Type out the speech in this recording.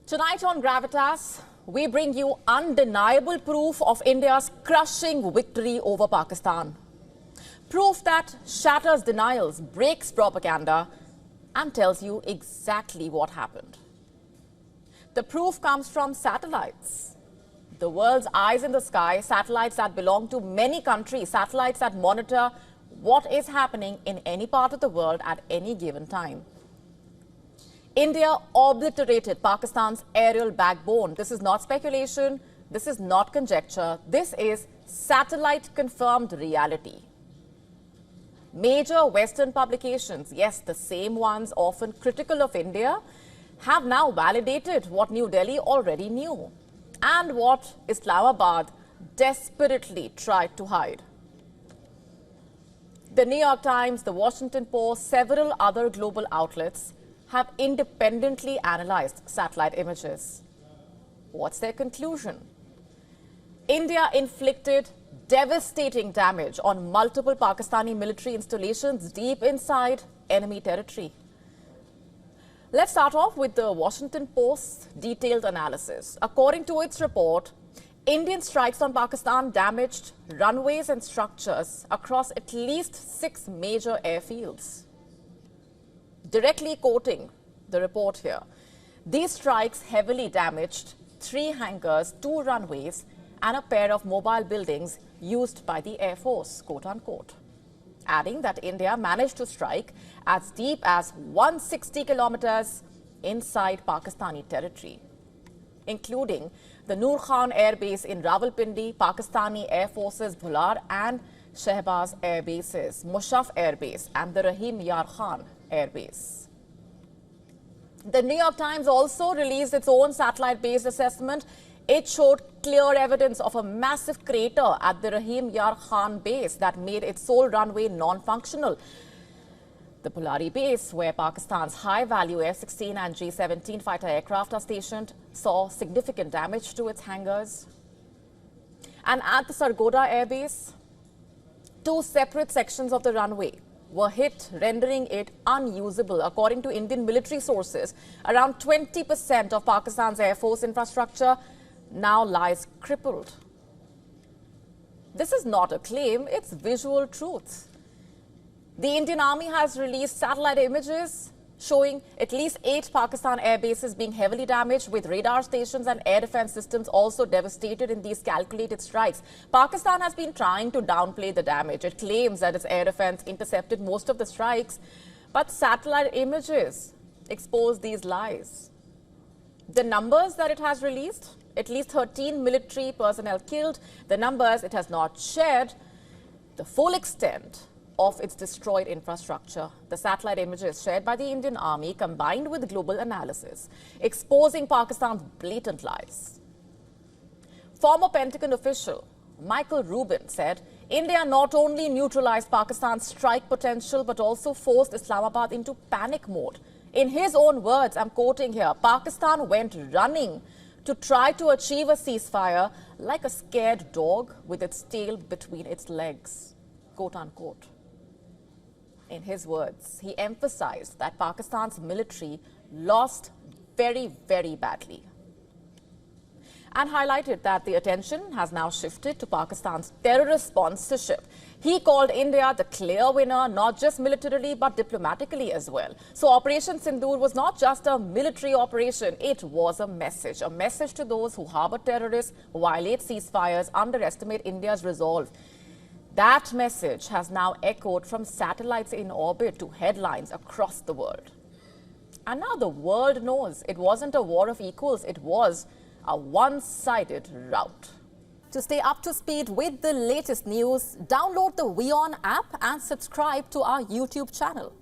Tonight on Gravitas, we bring you undeniable proof of India's crushing victory over Pakistan. Proof that shatters denials, breaks propaganda, and tells you exactly what happened. The proof comes from satellites. The world's eyes in the sky, satellites that belong to many countries, satellites that monitor what is happening in any part of the world at any given time. India obliterated Pakistan's aerial backbone. This is not speculation. This is not conjecture. This is satellite-confirmed reality. Major Western publications, yes, the same ones often critical of India, have now validated what New Delhi already knew and what Islamabad desperately tried to hide. The New York Times, the Washington Post, several other global outlets have independently analyzed satellite images. What's their conclusion? India inflicted devastating damage on multiple Pakistani military installations deep inside enemy territory. Let's start off with the Washington Post's detailed analysis. According to its report, Indian strikes on Pakistan damaged runways and structures across at least 6 major airfields. Directly quoting the report here, these strikes heavily damaged 3 hangars, 2 runways, and a pair of mobile buildings used by the Air Force, quote unquote. Adding that India managed to strike as deep as 160 kilometers inside Pakistani territory, including the Noor Khan Air Base in Rawalpindi, Pakistani Air Force's Bhular and Shehbaz Air Bases, Mushaf Air Base, and the Rahim Yar Khan Air Base. The New York Times also released its own satellite-based assessment. It showed clear evidence of a massive crater at the Rahim Yar Khan base that made its sole runway non-functional. The Pulari base, where Pakistan's high-value F-16 and G-17 fighter aircraft are stationed, saw significant damage to its hangars. And at the Sargodha Air Base, 2 separate sections of the runway were hit, rendering it unusable. According to Indian military sources, around 20% of Pakistan's Air Force infrastructure now lies crippled. This is not a claim, it's visual truth. The Indian Army has released satellite images showing at least 8 Pakistan air bases being heavily damaged, with radar stations and air defense systems also devastated in these calculated strikes. Pakistan has been trying to downplay the damage. It claims that its air defense intercepted most of the strikes, but satellite images expose these lies. The numbers that it has released, at least 13 military personnel killed. The numbers it has not shared the full extent of its destroyed infrastructure. The satellite images shared by the Indian Army combined with global analysis, exposing Pakistan's blatant lies. Former Pentagon official Michael Rubin said India not only neutralized Pakistan's strike potential but also forced Islamabad into panic mode. In his own words, I'm quoting here, Pakistan went running to try to achieve a ceasefire like a scared dog with its tail between its legs, quote unquote. In his words, he emphasized that Pakistan's military lost very, very badly and highlighted that the attention has now shifted to Pakistan's terrorist sponsorship. He called India the clear winner, not just militarily, but diplomatically as well. So Operation Sindoor was not just a military operation, it was a message to those who harbor terrorists, violate ceasefires, underestimate India's resolve. That message has now echoed from satellites in orbit to headlines across the world. And now the world knows it wasn't a war of equals, it was a one-sided rout. To stay up to speed with the latest news, download the WION app and subscribe to our YouTube channel.